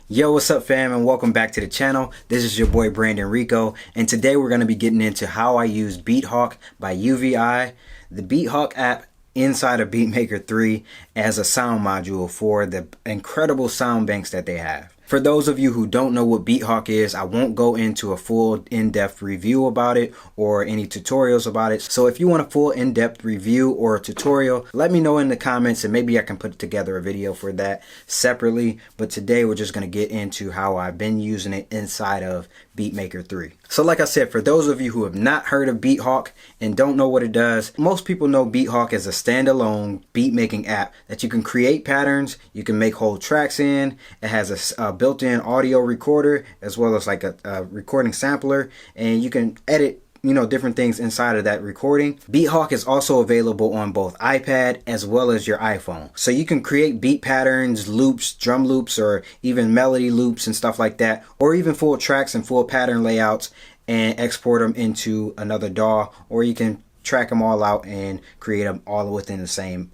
Yo, what's up fam, and welcome back to the channel. This is your boy Brandon Rico, and today we're going to be getting into how I use BeatHawk by UVI, the BeatHawk app inside of BeatMaker 3 as a sound module for the incredible sound banks that they have. For those of you who don't know what BeatHawk is, I won't go into a full in-depth review about it or any tutorials about it. So if you want a full in-depth review or a tutorial, let me know in the comments and maybe I can put together a video for that separately. But today we're just going to get into how I've been using it inside of BeatMaker 3. So like I said, for those of you who have not heard of BeatHawk and don't know what it does, most people know BeatHawk as a standalone beat making app that you can create patterns, you can make whole tracks in. It has a built-in audio recorder as well as like a recording sampler, and you can edit different things inside of that recording. BeatHawk is also available on both iPad as well as your iPhone. So you can create beat patterns, loops, drum loops, or even melody loops and stuff like that, or even full tracks and full pattern layouts and export them into another DAW, or you can track them all out and create them all within the same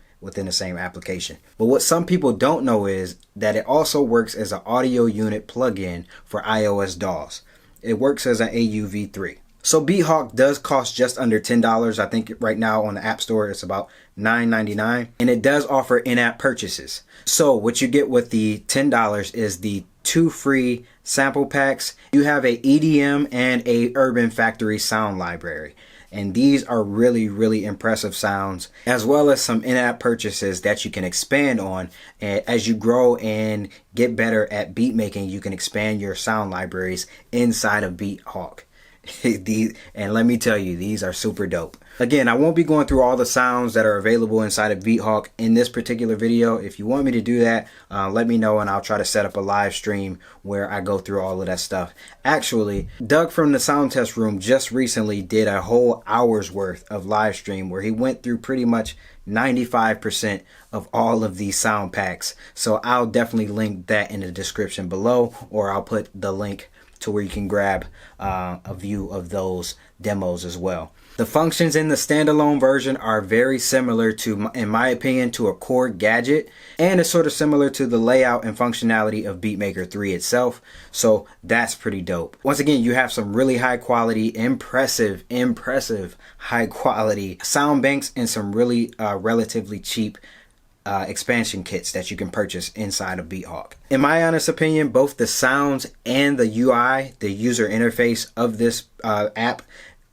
application. But what some people don't know is that it also works as an audio unit plugin for iOS DAWs. It works as an AUV3. So BeatHawk does cost just under $10. I think right now on the App Store it's about $9.99, and it does offer in-app purchases. So what you get with the $10 is the 2 free sample packs. You have a EDM and a Urban Factory sound library. And these are really impressive sounds, as well as some in-app purchases that you can expand on. And as you grow and get better at beat making, you can expand your sound libraries inside of BeatHawk. And let me tell you, these are super dope. Again, I won't be going through all the sounds that are available inside of BeatHawk in this particular video. If you want me to do that, let me know and I'll try to set up a live stream where I go through all of that stuff. Actually, Doug from the Sound Test Room just recently did a whole hour's worth of live stream where he went through pretty much 95% of all of these sound packs. So I'll definitely link that in the description below, or I'll put the link to where you can grab a view of those demos as well. The functions in the standalone version are very similar to, in my opinion, to a Chord gadget, and it's sort of similar to the layout and functionality of BeatMaker 3 itself. So that's pretty dope. Once again, you have some really high quality, impressive high quality sound banks and some really relatively cheap expansion kits that you can purchase inside of BeatHawk. In my honest opinion, both the sounds and the UI, the user interface of this app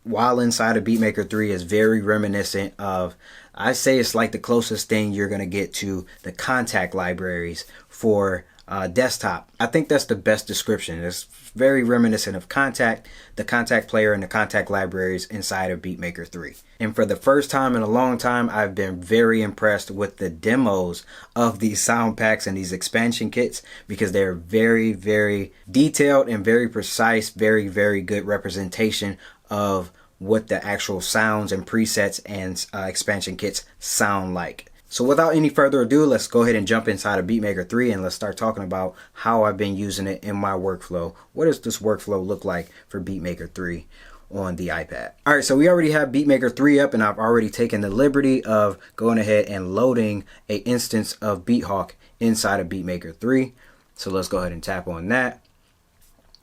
while inside of BeatMaker 3 is very reminiscent of, I say it's like the closest thing you're going to get to the Kontakt libraries for desktop. I think that's the best description. It's very reminiscent of Kontakt, the Kontakt player, and the Kontakt libraries inside of BeatMaker 3. And for the first time in a long time, I've been very impressed with the demos of these sound packs and these expansion kits, because they're very detailed and very precise, very good representation of what the actual sounds and presets and expansion kits sound like. So without any further ado, let's go ahead and jump inside of BeatMaker 3 and let's start talking about how I've been using it in my workflow. What does this workflow look like for BeatMaker 3 on the iPad? Alright, so we already have BeatMaker 3 up, and I've already taken the liberty of going ahead and loading an instance of BeatHawk inside of BeatMaker 3. So let's go ahead and tap on that.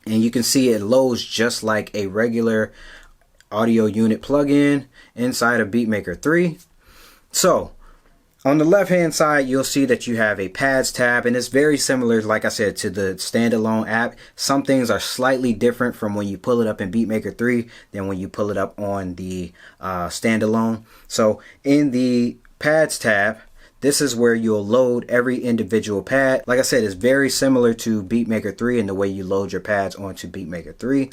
And you can see it loads just like a regular audio unit plugin inside of BeatMaker 3. So on the left hand side, you'll see that you have a pads tab, and it's very similar, like I said, to the standalone app. Some things are slightly different from when you pull it up in BeatMaker 3 than when you pull it up on the standalone. So in the pads tab, this is where you'll load every individual pad. Like I said, it's very similar to BeatMaker 3 in the way you load your pads onto BeatMaker 3.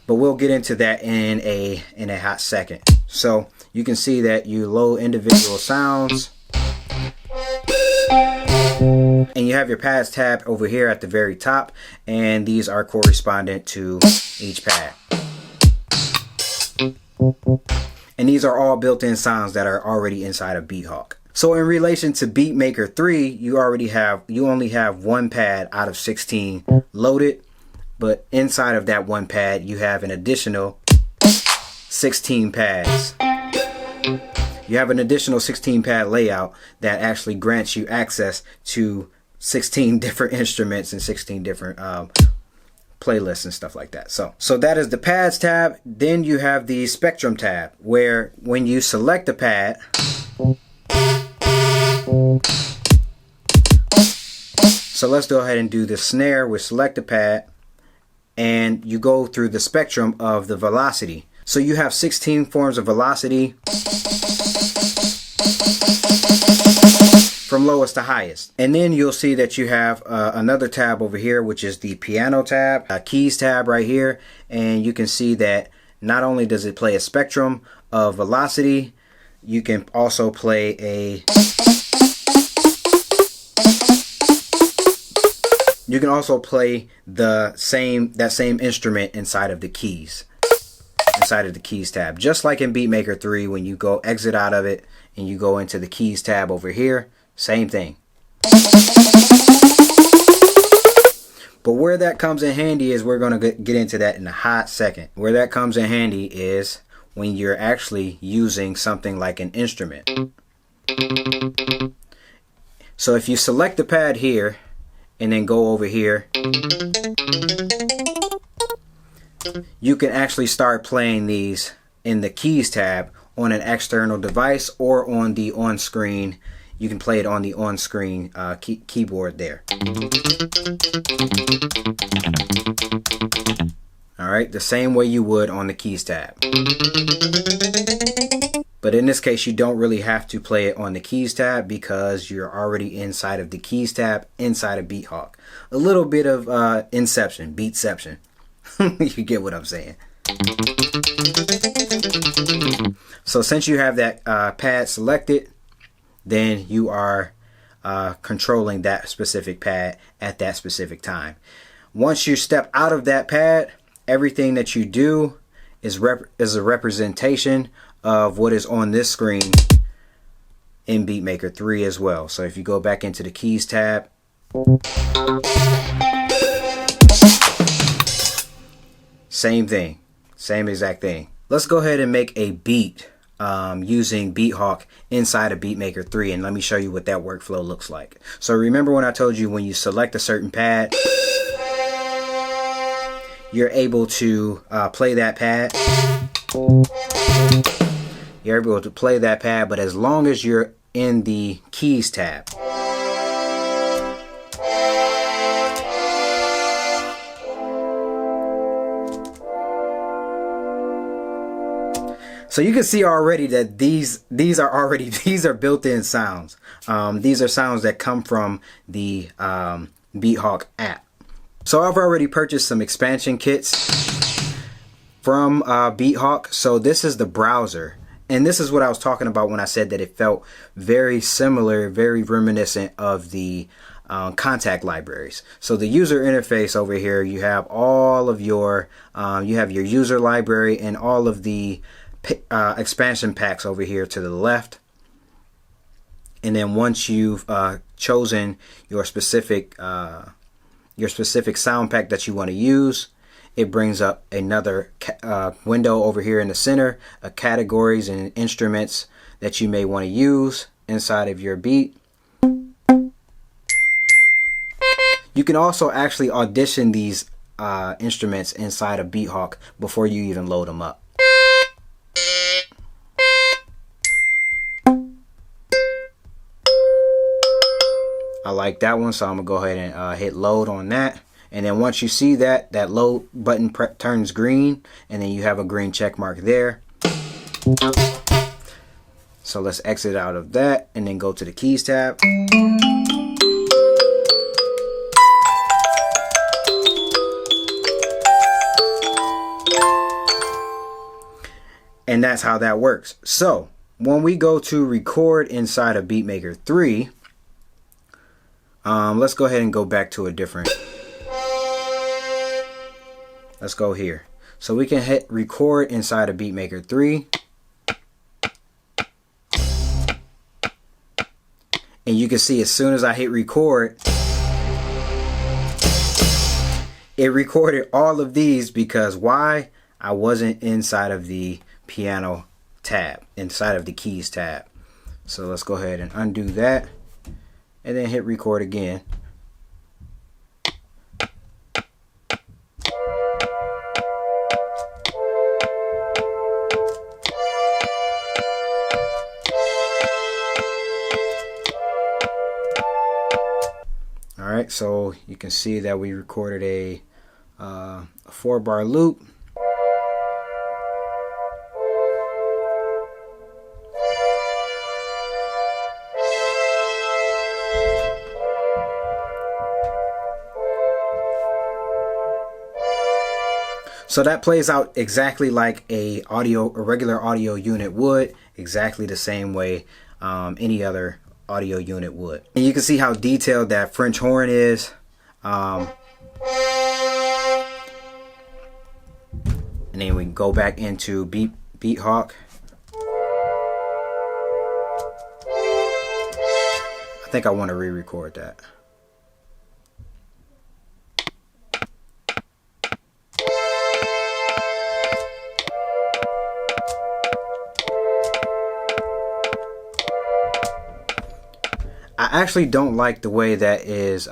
But we'll get into that in a hot second. So you can see that you load individual sounds, and you have your pads tab over here at the very top, and these are correspondent to each pad. And these are all built-in sounds that are already inside of BeatHawk. So in relation to BeatMaker 3, you only have one pad out of 16 loaded. But inside of that one pad, you have an additional 16 pads. You have an additional 16 pad layout that actually grants you access to 16 different instruments and 16 different playlists and stuff like that. So that is the pads tab. Then you have the spectrum tab, where when you select the pad, so let's go ahead and do the snare with select the pad, and you go through the spectrum of the velocity. So you have 16 forms of velocity from lowest to highest. And then you'll see that you have another tab over here, which is the piano tab, a keys tab right here. And you can see that not only does it play a spectrum of velocity, you can also play that same instrument inside of the keys. Inside of the keys tab, just like in BeatMaker 3, when you go exit out of it and you go into the keys tab over here, same thing. But where that comes in handy is, we're going to get into that in a hot second. Where that comes in handy is when you're actually using something like an instrument. So if you select the pad here and then go over here, you can actually start playing these in the keys tab on an external device or on the on-screen. You can play it on the on-screen keyboard there. Alright, the same way you would on the keys tab. But in this case, you don't really have to play it on the keys tab because you're already inside of the keys tab inside of BeatHawk. A little bit of inception, beatception. You get what I'm saying. So since you have that pad selected, then you are controlling that specific pad at that specific time. Once you step out of that pad, everything that you do is a representation of what is on this screen in BeatMaker 3 as well. So if you go back into the keys tab, same thing, same exact thing. Let's go ahead and make a beat using BeatHawk inside of BeatMaker 3, and let me show you what that workflow looks like. So remember when I told you when you select a certain pad, you're able to play that pad. You're able to play that pad, but as long as you're in the keys tab. So you can see already that these are built-in sounds. These are sounds that come from the BeatHawk app. So I've already purchased some expansion kits from BeatHawk. So this is the browser, and this is what I was talking about when I said that it felt very similar, very reminiscent of the Kontakt libraries. So the user interface over here, you have all of your you have your user library and all of the expansion packs over here to the left. And then once you've chosen your specific sound pack that you want to use, it brings up another window over here in the center of categories and instruments that you may want to use inside of your beat. You can also actually audition these instruments inside of BeatHawk before you even load them up. I like that one, so I'm gonna go ahead and hit load on that. And then once you see that load button turns green, and then you have a green check mark there. So let's exit out of that and then go to the keys tab. And that's how that works. So when we go to record inside of BeatMaker 3, let's go ahead and go back to a different. Let's go here. So we can hit record inside of BeatMaker 3. And you can see as soon as I hit record, it recorded all of these because why? I wasn't inside of the piano tab, inside of the keys tab. So let's go ahead and undo that and then hit record again. Alright, so you can see that we recorded a 4-bar loop. So that plays out exactly like a regular audio unit would, exactly the same way any other audio unit would. And you can see how detailed that French horn is. And then we can go back into BeatHawk. I think I want to re-record that. I actually don't like the way that is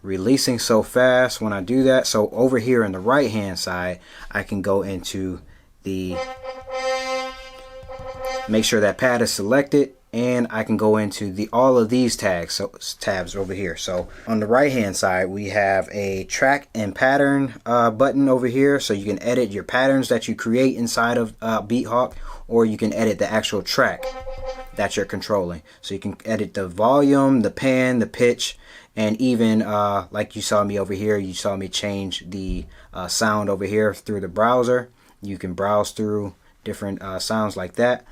releasing so fast when I do that. So over here on the right hand side, I can go into the, make sure that pad is selected, and I can go into the all of these tags, so tabs over here. So on the right hand side, we have a track and pattern button over here, so you can edit your patterns that you create inside of BeatHawk, or you can edit the actual track that you're controlling. So you can edit the volume, the pan, the pitch, and even like you saw me over here, you saw me change the sound over here through the browser. You can browse through different sounds like that.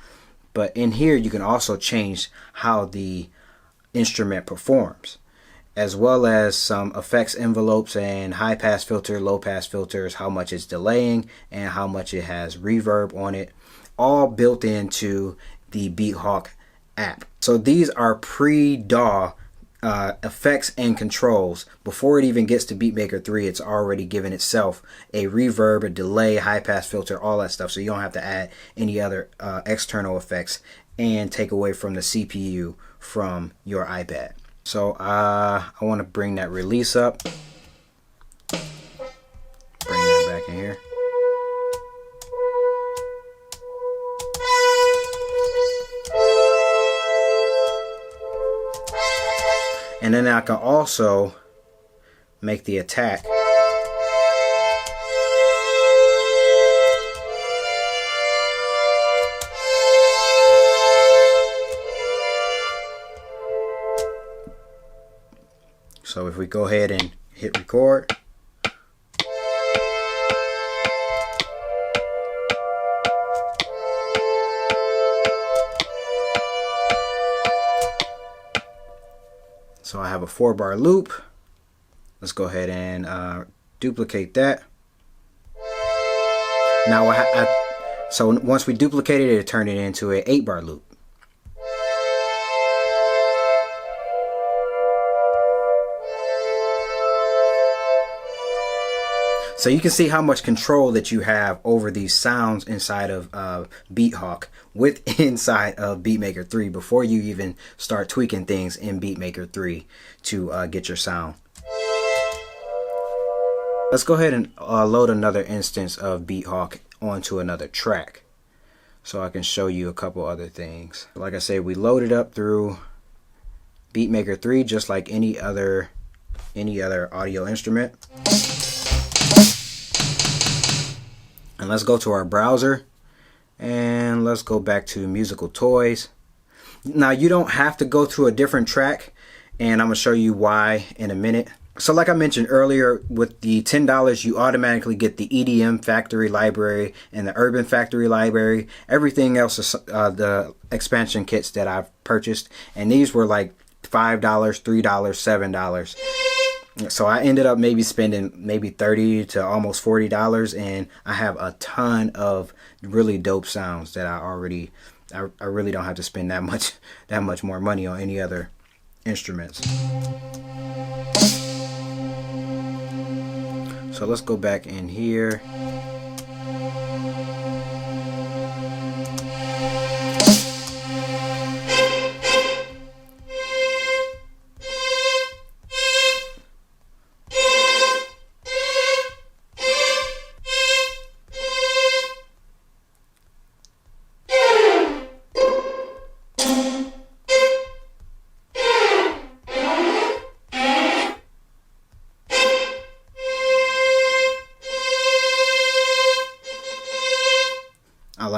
But in here, you can also change how the instrument performs, as well as some effects envelopes and high pass filter, low pass filters, how much it's delaying and how much it has reverb on it, all built into the BeatHawk app. So these are pre-DAW effects and controls. Before it even gets to BeatMaker 3, it's already given itself a reverb, a delay, high pass filter, all that stuff. So you don't have to add any other external effects and take away from the CPU from your iPad. So I want to bring that release up. Bring that back in here. And then I can also make the attack. So if we go ahead and hit record. So I have a 4-bar loop. Let's go ahead and duplicate that. Now so once we duplicated it, it turned it into an 8-bar loop. So you can see how much control that you have over these sounds inside of BeatHawk inside of BeatMaker 3 before you even start tweaking things in BeatMaker 3 to get your sound. Let's go ahead and load another instance of BeatHawk onto another track so I can show you a couple other things. Like I said, we loaded up through BeatMaker 3 just like any other audio instrument. And let's go to our browser and let's go back to musical toys. Now you don't have to go to a different track, and I'm gonna show you why in a minute. So like I mentioned earlier, with the $10 you automatically get the EDM factory library and the urban factory library. Everything else is the expansion kits that I've purchased, and these were like $5, $3, $7. So I ended up maybe spending maybe $30 to almost $40, and I have a ton of really dope sounds that I really don't have to spend that much more money on any other instruments. So let's go back in here.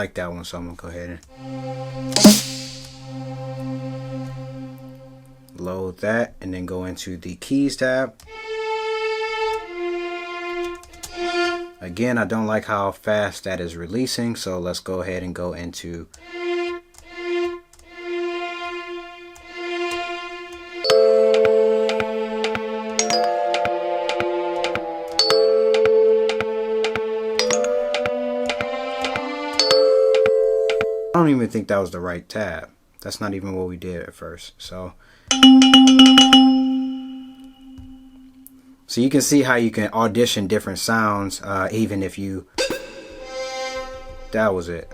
like that one, so I'm gonna go ahead and load that and then go into the keys tab. Again, I don't like how fast that is releasing, so let's go ahead and go into I don't even think that was the right tab. That's not even what we did at first. So you can see how you can audition different sounds, even if you... That was it.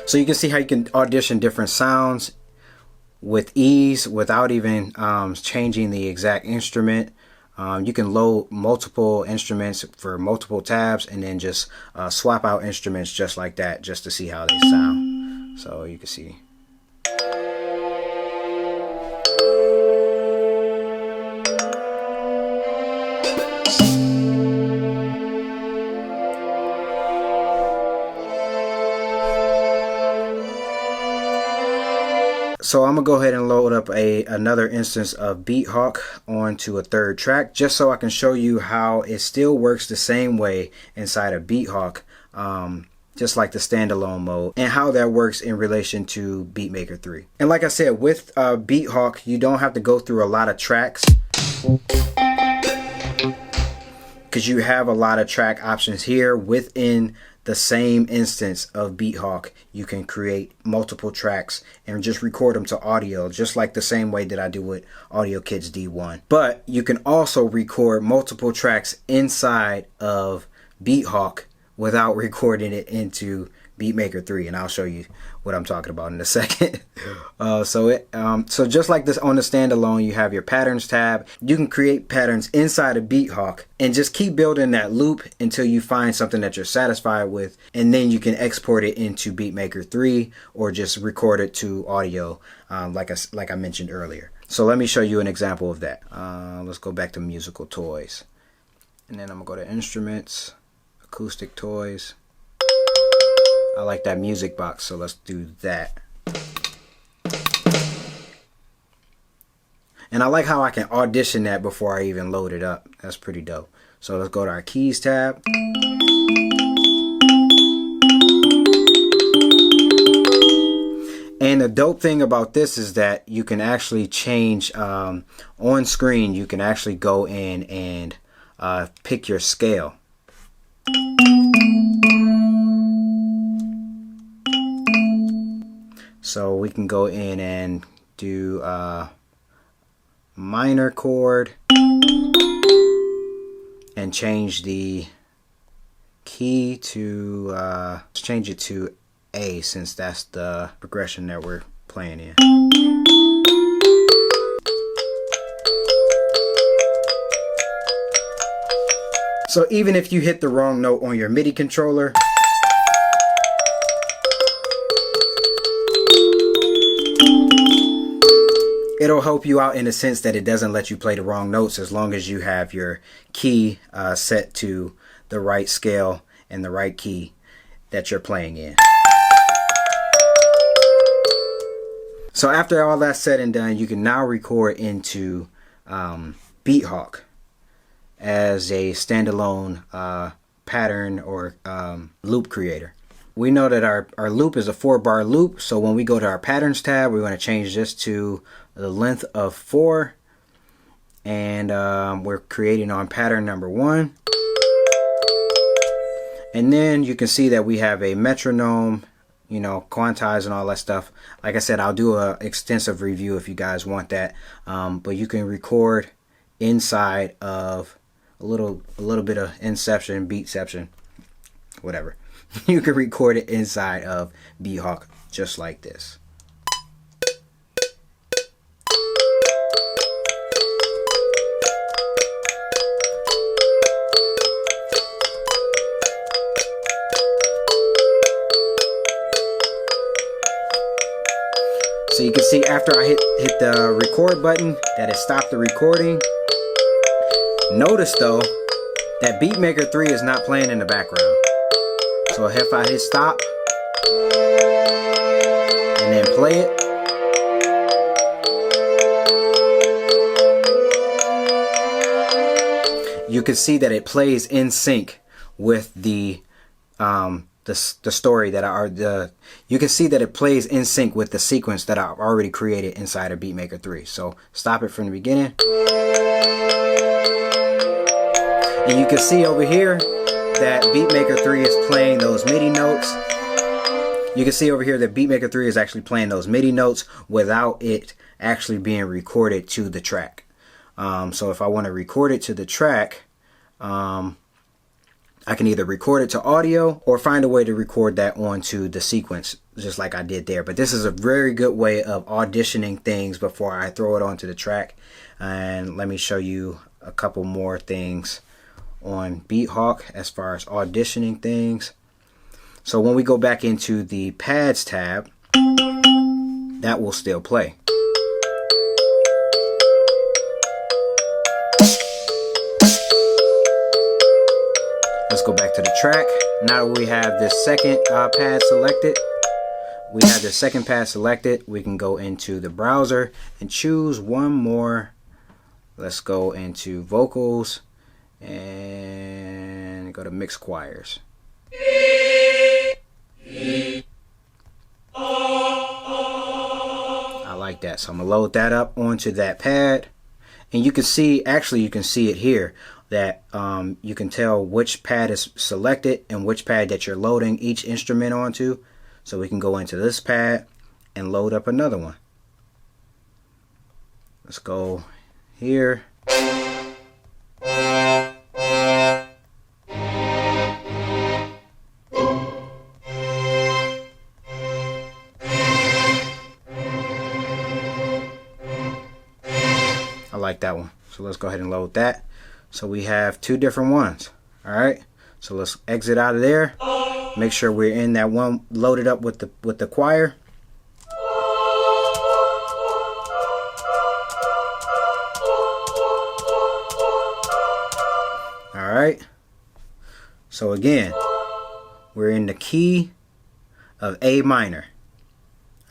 So you can see how you can audition different sounds with ease without even changing the exact instrument. You can load multiple instruments for multiple tabs and then just swap out instruments just like that, just to see how they sound. So you can see. So I'm gonna go ahead and load up another instance of BeatHawk onto a third track, just so I can show you how it still works the same way inside of BeatHawk, just like the standalone mode, and how that works in relation to BeatMaker 3. And like I said, with BeatHawk, you don't have to go through a lot of tracks, because you have a lot of track options here within the same instance of BeatHawk. You can create multiple tracks and just record them to audio, just like the same way that I do with Audio Kits D1. But you can also record multiple tracks inside of BeatHawk without recording it into BeatMaker 3, and I'll show you what I'm talking about in a second. So just like this on the standalone, you have your patterns tab. You can create patterns inside of BeatHawk and just keep building that loop until you find something that you're satisfied with, and then you can export it into BeatMaker 3 or just record it to audio, like I mentioned earlier. So let me show you an example of that. Let's go back to musical toys, and then I'm gonna go to instruments, acoustic toys. I like that music box, so let's do that. And I like how I can audition that before I even load it up. That's pretty dope. So let's go to our keys tab. And the dope thing about this is that you can actually change on screen. You can actually go in and pick your scale. So we can go in and do minor chord and change the key to let's change it to A, since that's the progression that we're playing in. So even if you hit the wrong note on your MIDI controller, it'll help you out in the sense that it doesn't let you play the wrong notes, as long as you have your key set to the right scale and the right key that you're playing in. So after all that's said and done, you can now record into BeatHawk as a standalone pattern or loop creator. We know that our loop is a 4-bar loop, so when we go to our patterns tab, we're going to change this to the length of 4, and we're creating on pattern number 1. And then you can see that we have a metronome, you know, quantize and all that stuff. Like I said, I'll do an extensive review if you guys want that, but you can record inside of a little bit of inception, beatception, whatever. You can record it inside of BeatHawk just like this. So you can see after I hit the record button that it stopped the recording. Notice though that BeatMaker 3 is not playing in the background. So if I hit stop and then play it, you can see that it plays in sync with the story that you can see that it plays in sync with the sequence that I've already created inside of BeatMaker 3. So stop it from the beginning. And you can see over here that BeatMaker 3 is playing those MIDI notes. You can see over here that BeatMaker 3 is actually playing those MIDI notes without it actually being recorded to the track. So if I want to record it to the track, I can either record it to audio or find a way to record that onto the sequence, just like I did there. But this is a very good way of auditioning things before I throw it onto the track. And let me show you a couple more things on BeatHawk as far as auditioning things. So when we go back into the pads tab, that will still play. Let's go back to the track. Now we have this second pad selected. We have the second pad selected. We can go into the browser and choose one more. Let's go into vocals and go to mix choirs. I like that. So I'm gonna load that up onto that pad. And you can see, actually you can see it here, that you can tell which pad is selected and which pad that you're loading each instrument onto. So we can go into this pad and load up another one. Let's go here. I like that one. So let's go ahead and load that. So we have two different ones. All right. So let's exit out of there. Make sure we're in that one loaded up with the choir. All right. So again, we're in the key of A minor.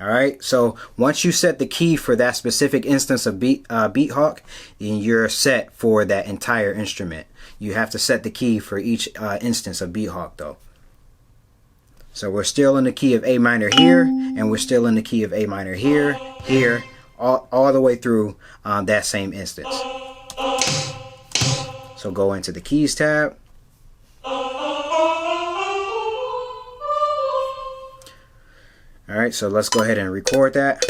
All right, so once you set the key for that specific instance of BeatHawk, then you're set for that entire instrument. You have to set the key for each instance of BeatHawk though. So we're still in the key of A minor here, and we're still in the key of A minor here, here, all the way through that same instance. So go into the keys tab. All right, so let's go ahead and record that.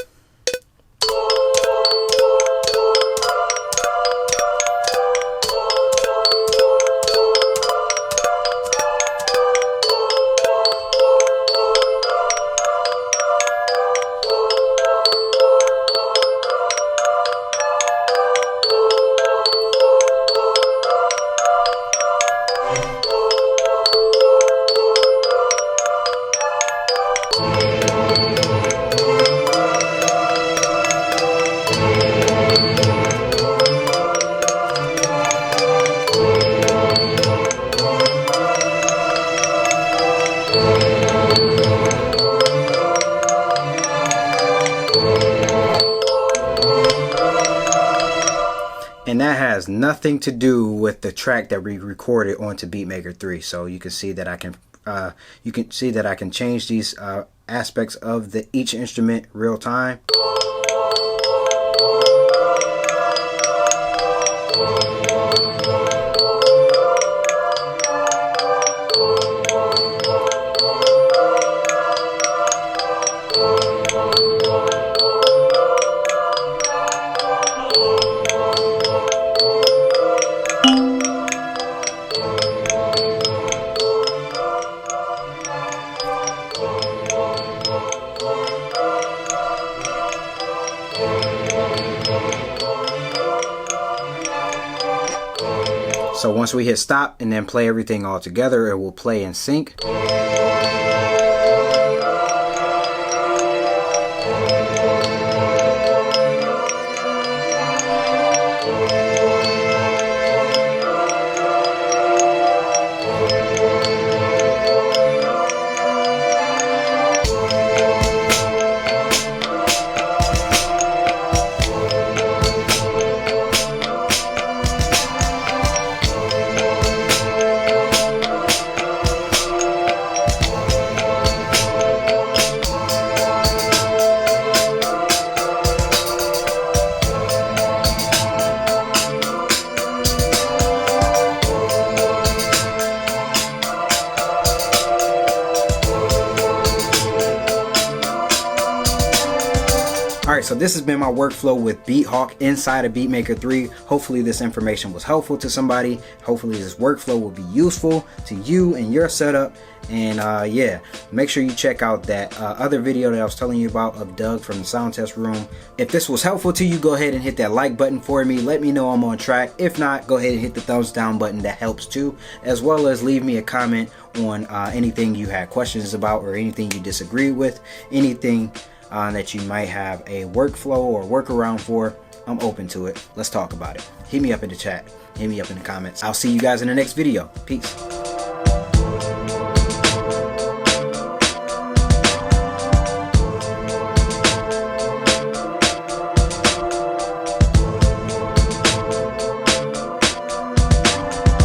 And that has nothing to do with the track that we recorded onto BeatMaker 3. So you can see that I can change these aspects of each instrument real time. So once we hit stop and then play everything all together, it will play in sync. Alright, so this has been my workflow with BeatHawk inside of BeatMaker 3. Hopefully this information was helpful to somebody. Hopefully this workflow will be useful to you and your setup. And yeah, make sure you check out that other video that I was telling you about of Doug from the sound test room. If this was helpful to you, go ahead and hit that like button for me. Let me know I'm on track. If not, go ahead and hit the thumbs down button. That helps too, as well as leave me a comment on anything you had questions about or anything you disagree with, anything that you might have a workflow or workaround for. I'm open to it. Let's talk about it. Hit me up in the chat. Hit me up in the comments. I'll see you guys in the next video. Peace.